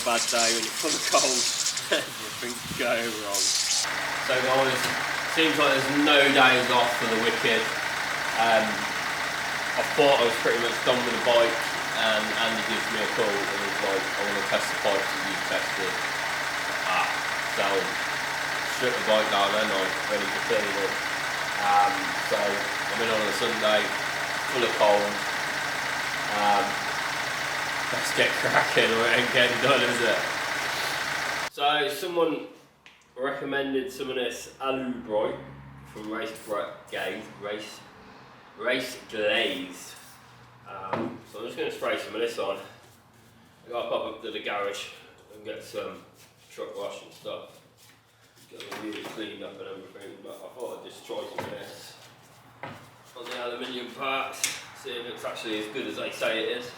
a bad day, when you're full of cold, everything can go wrong. So guys, seems like there's no days off for the Wicked. I thought I was pretty much done with the bike, and Andy gives me a call and he's like, I want to test the bikes that you've tested. So strip the bike down then, I'm ready for cleaning. So I'm in on a Sunday, full of cold. Let's get cracking, or it ain't getting done, is it? So someone recommended some of this Alu Bright from Race Glaze. So I'm just going to spray some of this on. I got to pop up to the garage and get some truck wash and stuff. Get the wheels cleaned up and everything, but I thought I'd just try some of this on the aluminium parts, see if it's actually as good as they say it is.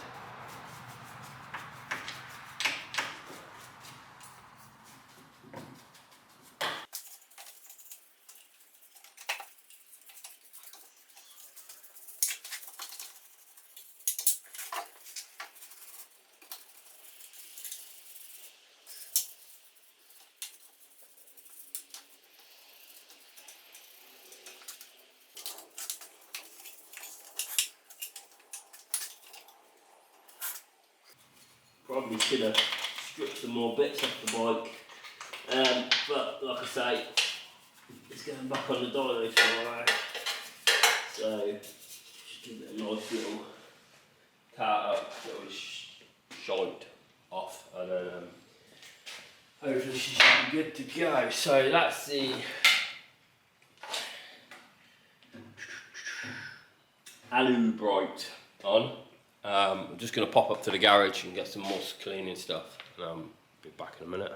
Probably should have stripped some more bits off the bike, but like I say, it's going back on the dyno tomorrow, so just give it a nice little tart up, little shite off, and then hopefully she should be good to go. So that's the Alu Bright on. I'm just going to pop up to the garage and get some more cleaning stuff, and I'll be back in a minute.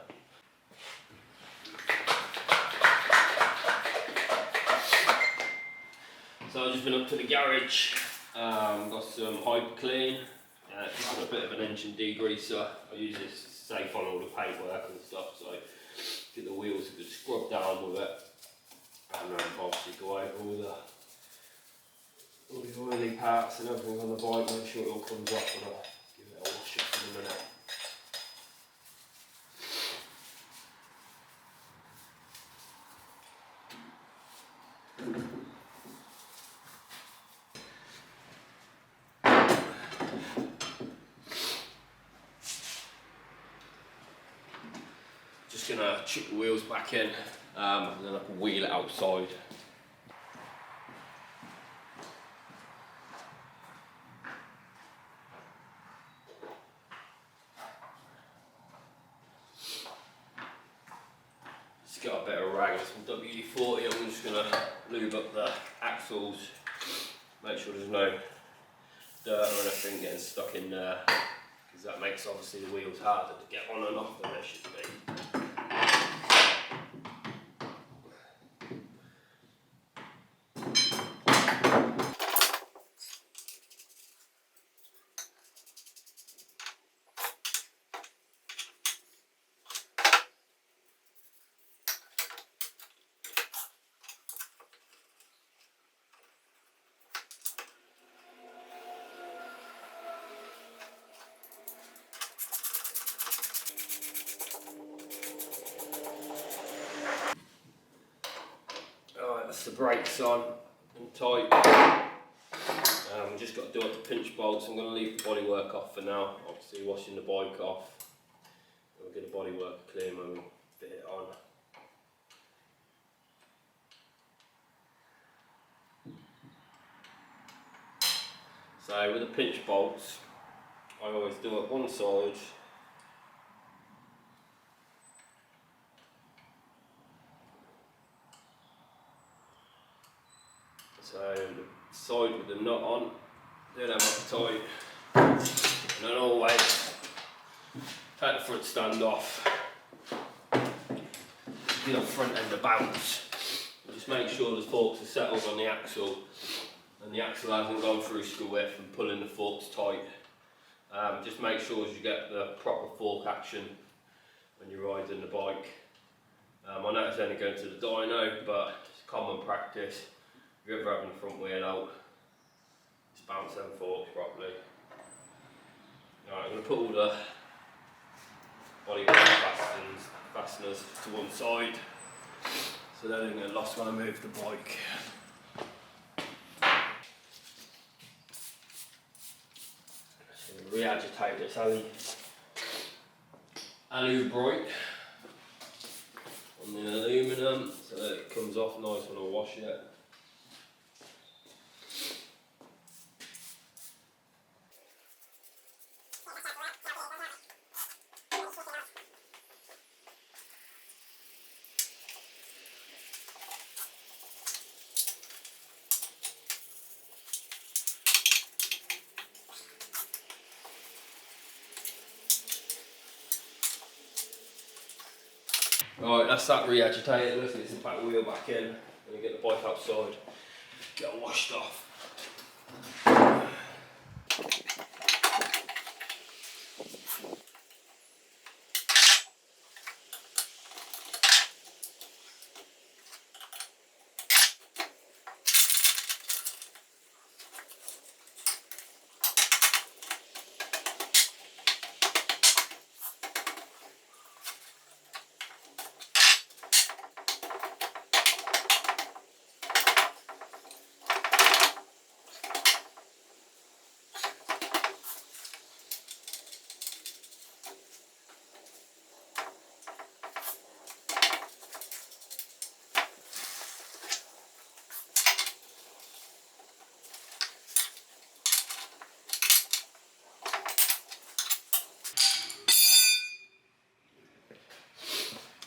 So I've just been up to the garage, got some Hyper Clean, just got a bit of an engine degreaser. I use this to save on all the paintwork and stuff, so get the wheels a good scrub down with it, and then obviously go over all the oily parts and everything on the bike, make sure it all comes off, and I'll give it a wash up in a minute. Just gonna chip the wheels back in, and then I can wheel it outside. Got a bit of rag, some WD-40. I'm just going to lube up the axles, make sure there's no dirt or anything getting stuck in there, because that makes obviously the wheels harder to get on and off than they should be. That's the brakes on and tight. Just got to do up the pinch bolts. I'm going to leave the bodywork off for now. Obviously washing the bike off. We'll get the bodywork clean when we fit it on. So with the pinch bolts, I always do it one side. So the side with the nut on, do them up tight, and then always take the front stand off, get the front end of bounce, and just make sure the forks are settled on the axle, and the axle hasn't gone through screw width and pulling the forks tight. Just make sure you get the proper fork action when you're riding the bike. I know it's only going to the dyno, but it's common practice. If you're ever having the front wheel out, just bounce them forks properly. Alright, I'm going to put all the bodywork fasteners to one side, so they're going to get lost when I move the bike. So re-agitate this alu bright on the aluminium so that it comes off nice when I wash it. Right, that's that re-agitated. Let's get the back wheel back in and get the bike outside, get it washed off.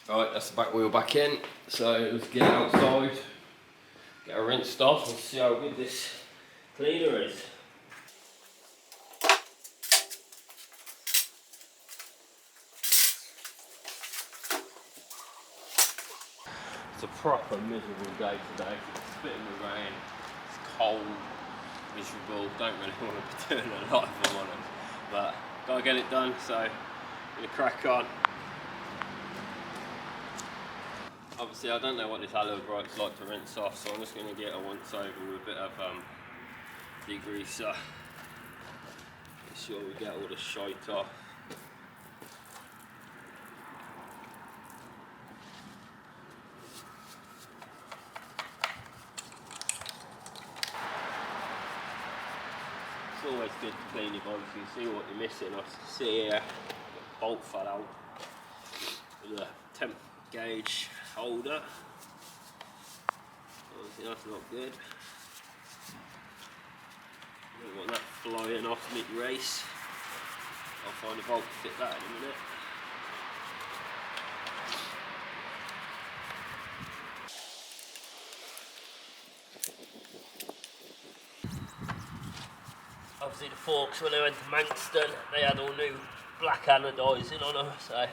Right, that's the back wheel back in, so let's get it outside, get it rinsed off and see how good this cleaner is. It's a proper miserable day today. It's spitting the rain, it's cold, miserable, don't really want to be doing a lot if I'm honest, but gotta get it done, so I'm gonna crack on. Obviously I don't know what this aloe bright's like to rinse off, so I'm just going to get a once over with a bit of degreaser. Make sure we get all the shite off. It's always good to clean your bike so you see what you're missing. I see here the bolt fell out with the temp gauge holder. Obviously that's not good. Don't want that flying off mid-race. I'll find a bolt to fit that in a minute. Obviously the forks, when they went to Manchester, they had all new black anodising on them, so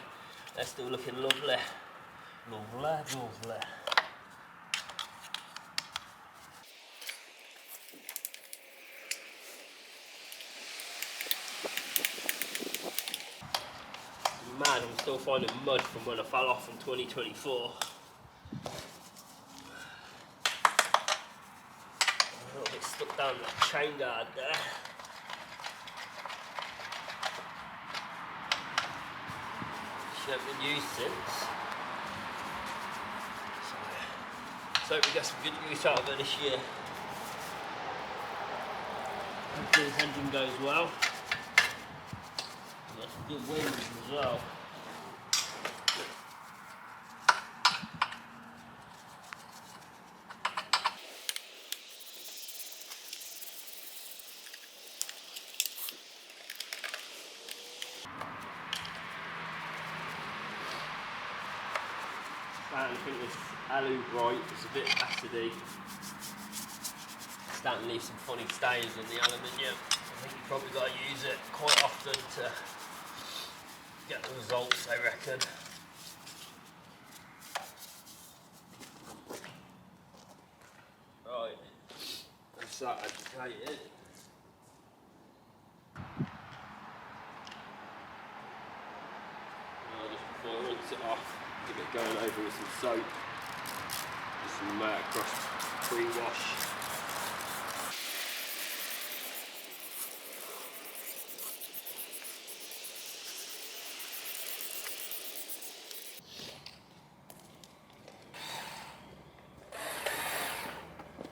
they're still looking lovely. Lovely. Man, I'm still finding mud from when I fell off in 2024. A little bit stuck down the chain guard there. She hasn't been used since. So hope we get some good use out of her this year. Hopefully this engine goes well. Got some good wings as well. I think this alu bright is a bit acidy. Starting to leave some funny stains on the aluminium. I think you've probably got to use it quite often to get the results, I reckon. Right, that's that agitated. Just before I rinse it off, give it going over with some soap, just some across pre-wash.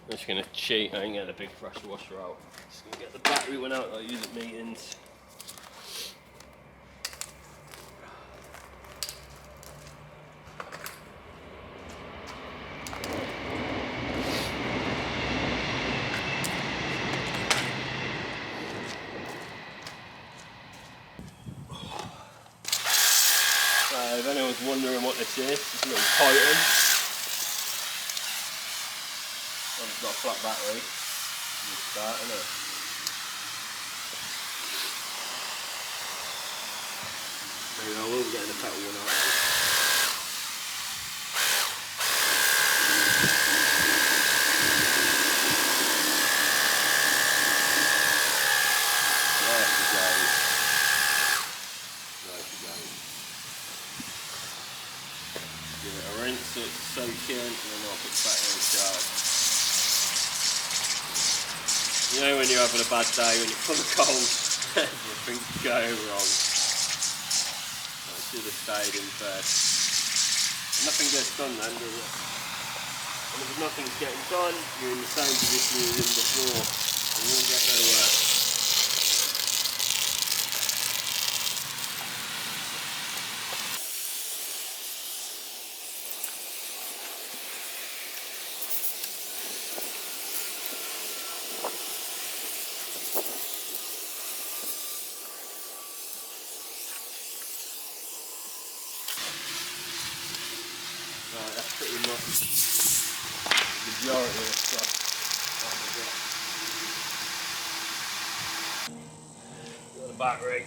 I'm just going to cheat, I ain't getting a big pressure washer out. Just going to get the battery one out that I use at meetings. If anyone's wondering what this is, it's a little Titan. It's got a flat battery. It's that, isn't it? There you go, we'll be getting the petal one out of it. There she goes. There she goes. Give it a rinse so it's soaking, and then I'll put the battery in charge. You know when you're having a bad day, when you're full of cold, everything's going wrong. I should have stayed in bed. Nothing gets done then, does it? And if nothing's getting done, you're in the same position you were in before. You won't get nowhere. Right, that's pretty much the majority of the stuff. Got the battery.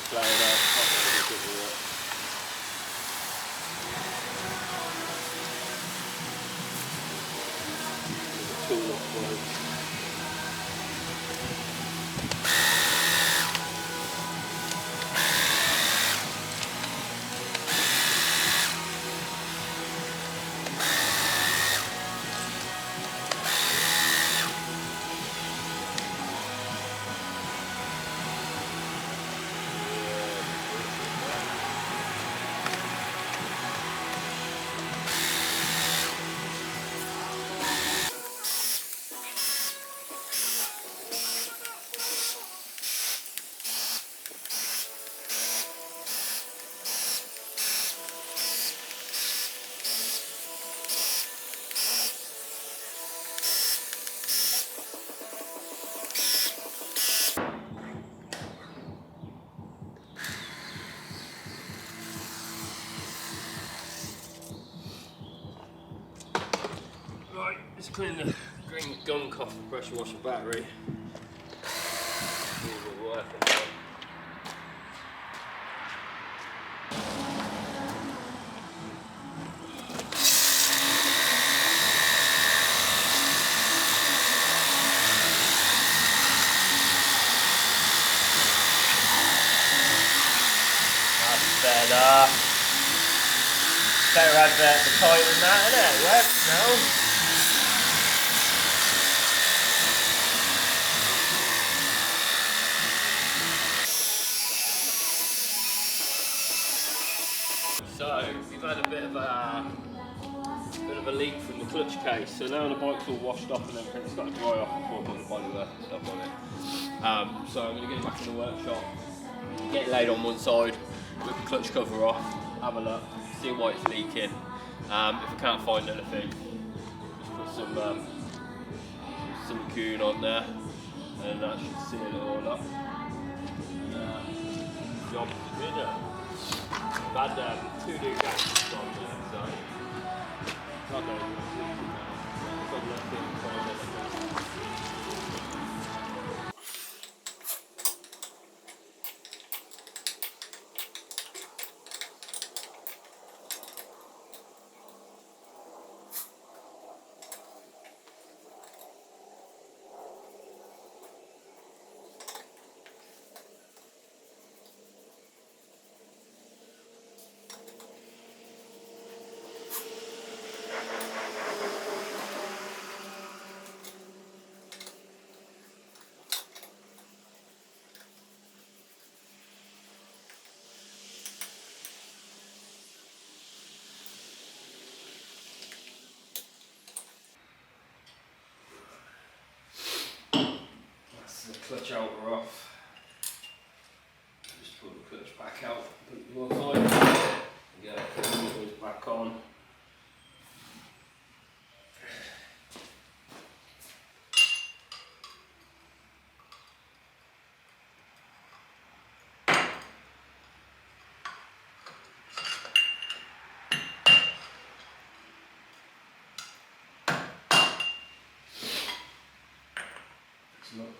Playing out, not really good with it. Tool off work. Right, let's clean the green gunk off the pressure washer battery. See if it'll work or not. That's better. Better have the Titan that, innit? It works now. So we've had a bit of a leak from the clutch case. So now the bike's all washed off and everything's got to dry off before I put the bodywork and stuff on it. So I'm going to get it back in the workshop, get it laid on one side, rip the clutch cover off, have a look, see why it's leaking. If I can't find anything, just put some silicone on there, and that should seal it all up. Job is winner. I've had 2 new gaskets on there, so God knows what's leaking now. God knows if it's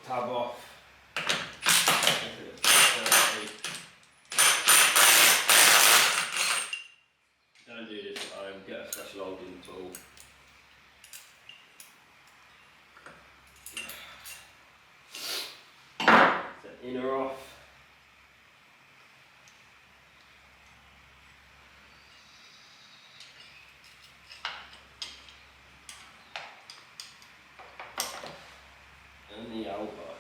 tab off. Don't do this at home, get a special holding tool. Set inner off. And the elbow.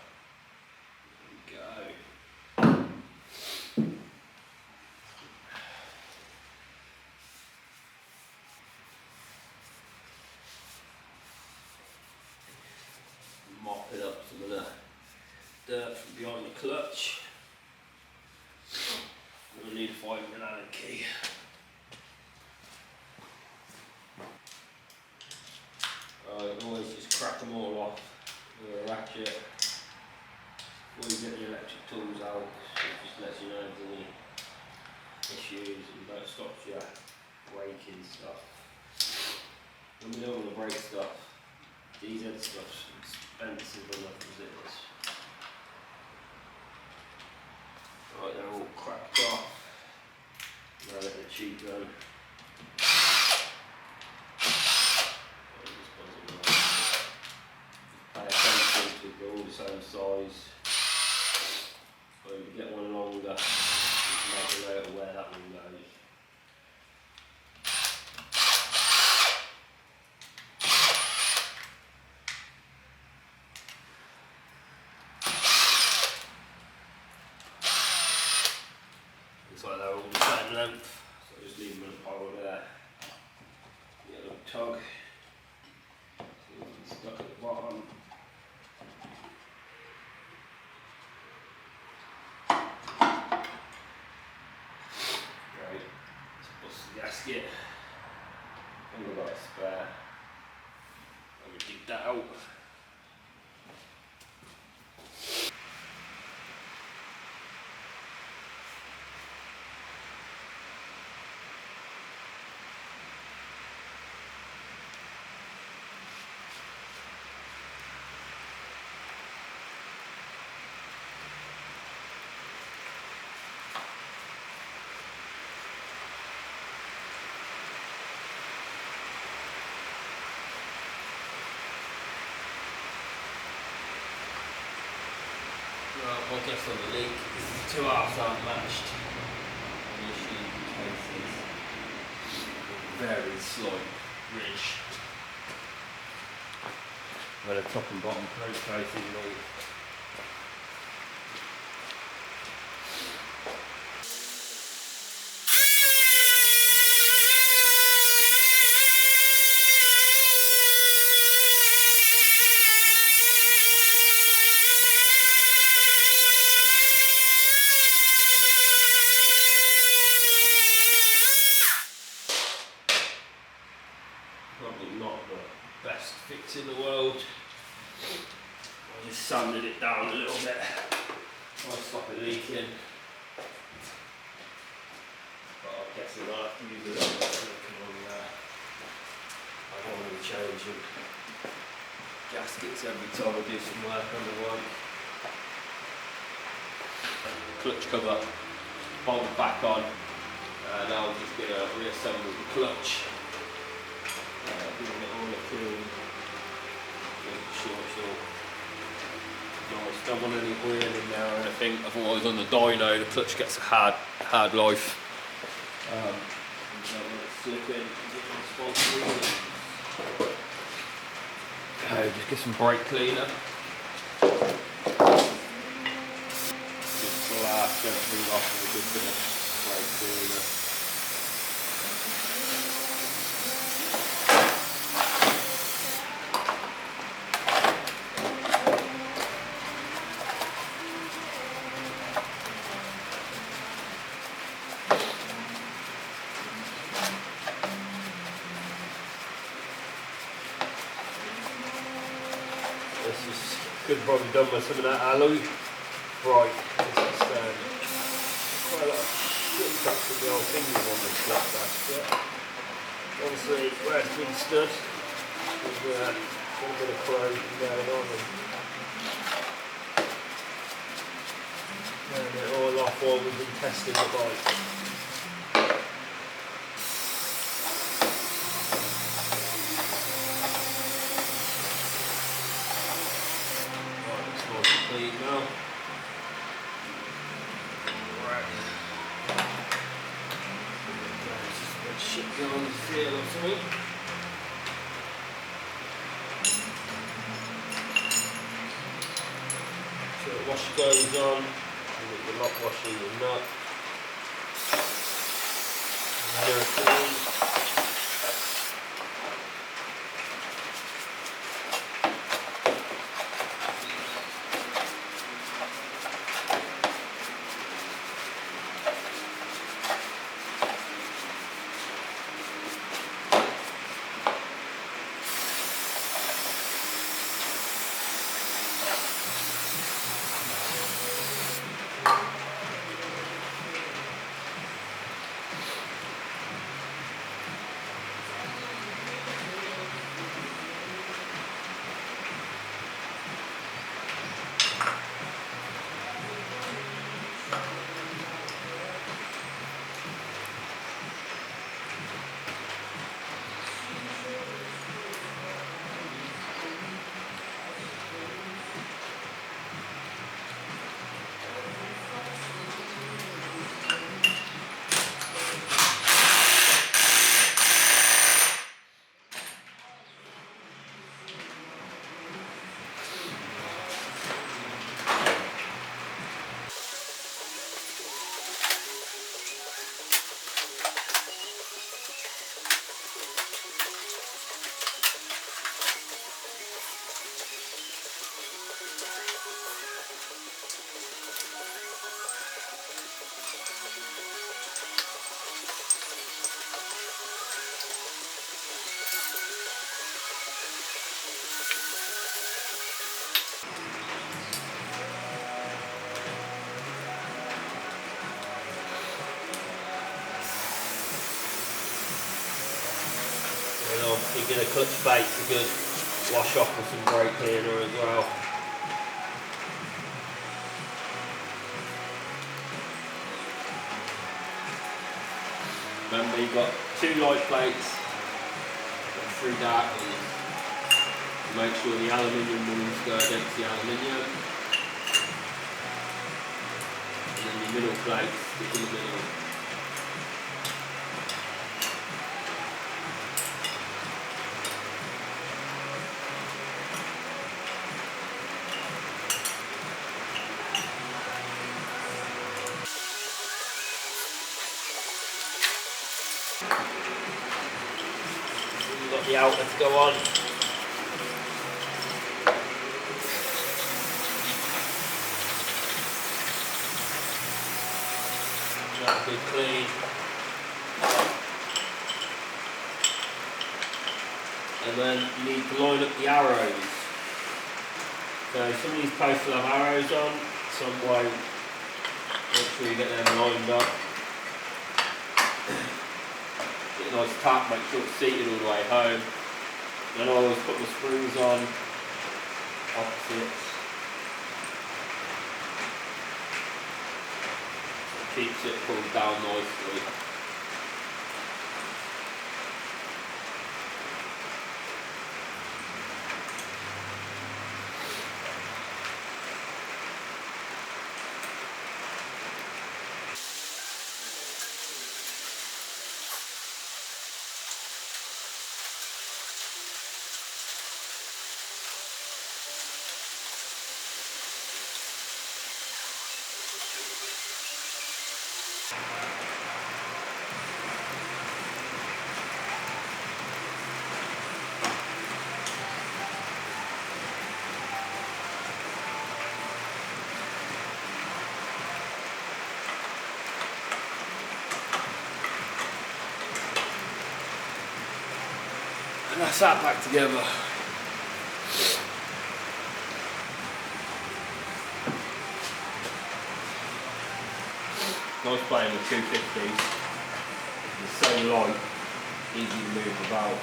There we go. Mopping up some of the dirt from behind the clutch. We'll need to find an Allen key. Always just crack them all off with a ratchet before you get the electric tools out. It just lets you know if there's any issues and don't stop you breaking stuff. When we don't want to break stuff, TZ stuff's expensive enough as it is. Right, they're all cracked off. Now let the cheap run. Pay attention to they're all the same size. But if you get one longer, you can make a note of where that one goes. Looks like they're all the same length, so just leave them in a pile there. Get a little tug. See if it's stuck at the bottom. Right, let's bust the gasket. And we've got a spare. I'm going to dig that out. Right, well, I guess on the leak, the two halves aren't matched. And the issue cases very slight ridge where the top and bottom close cases leak. Probably not the best fix in the world. I just sanded it down a little bit. Try to stop it leaking. But I'm guessing I'll have to use a little bit of silicone on there. I don't want to be changing gaskets every time I do some work on the one. Clutch cover, bolt back on. Now I'm just going to reassemble the clutch. Giving it all a clean, making sure it's all nice. Don't want any oil in there or anything, otherwise on the dyno the clutch gets a hard life. Don't want it slipping, okay, just get some brake cleaner. Just blast everything off with a good bit of brake cleaner. Could have probably done with some of that alloy. Right, this is quite a lot of shit cuts with the old fingers on this flat basket. Obviously, where it's been stood, there's a bit of corrosion going on. And off while we've been testing the bike. Right, it's nice and clean now. Right. There's just a bit of shit going on the seal or something. So the washer goes on, and the lock washer and the nut. You get a clutch bait, a good wash off with some brake cleaner as well. Remember, you've got 2 light plates and 3 dark ones. Make sure the aluminium ones go against the aluminium. And then the middle plates stick in the middle. You've got the outer to go on. That's good clean. And then you need to line up the arrows. So some of these posts will have arrows on, some won't. Make sure you get them lined up. Get a nice tap, make sure it's seated all the way home. Then I always put my springs on opposites. It keeps it pulled down nicely. And that's that back together. Nice playing with 250s. It's so light, easy to move about.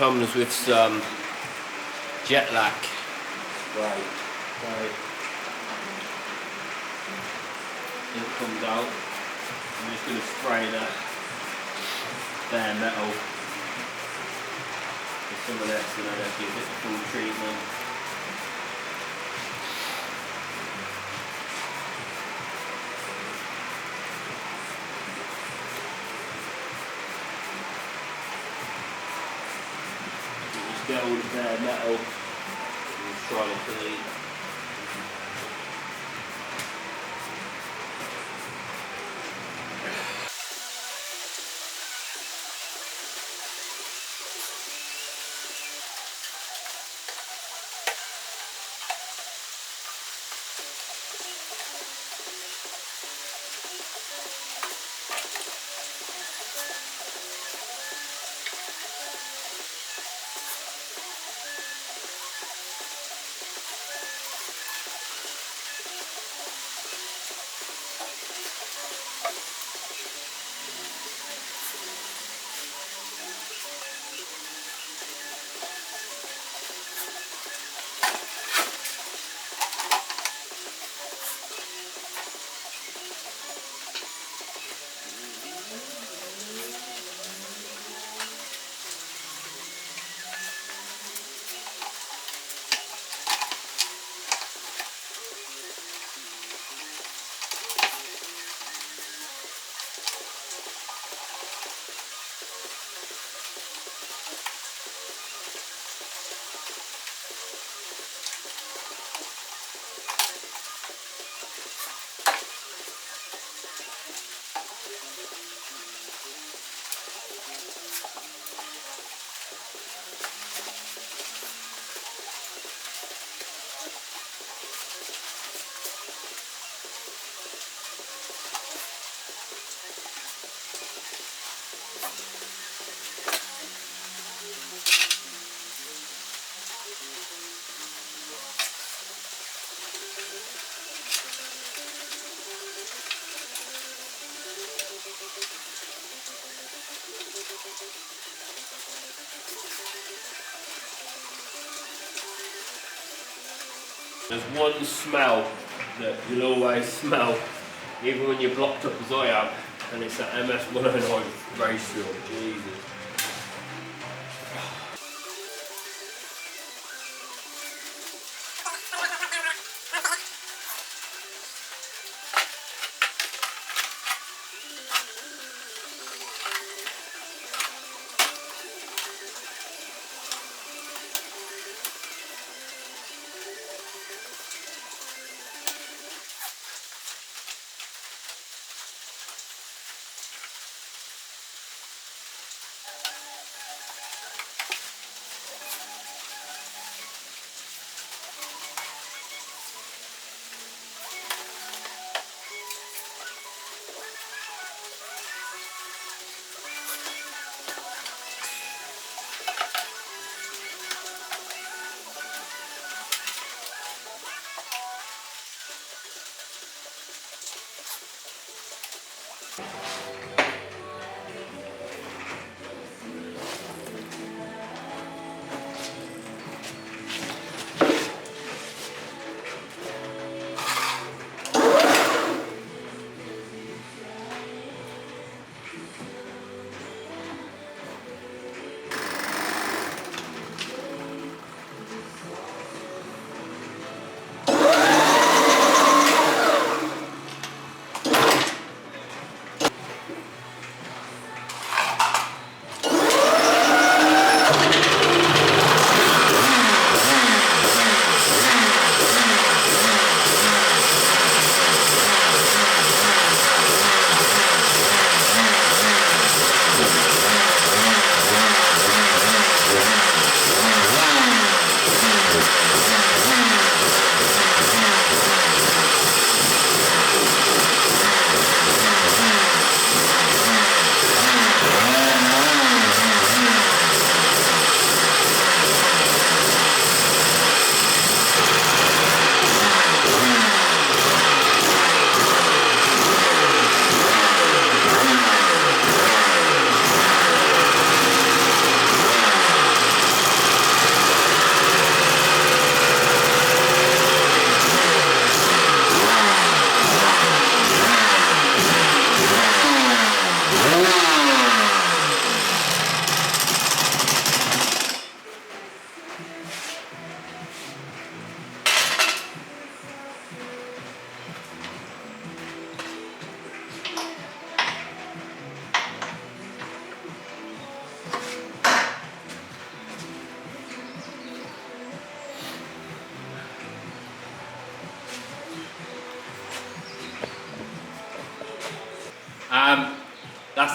comes with some jet lac. Right, so it comes out. I'm just going to spray the bare metal with some of this, and then it'll give it a full treatment. Just get all the bare metal and try to clean. There's one smell that you'll always smell, even when you're blocked up as I am, and it's that MS-109 ratio. Jesus.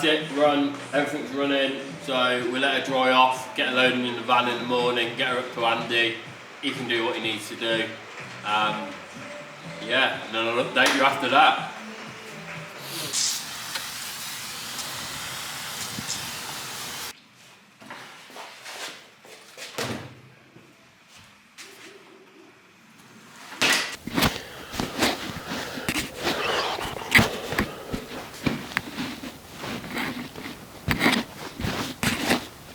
it, run, everything's running, so we let her dry off, get her loading in the van in the morning, get her up to Andy, he can do what he needs to do. Yeah, and then I'll update you after that.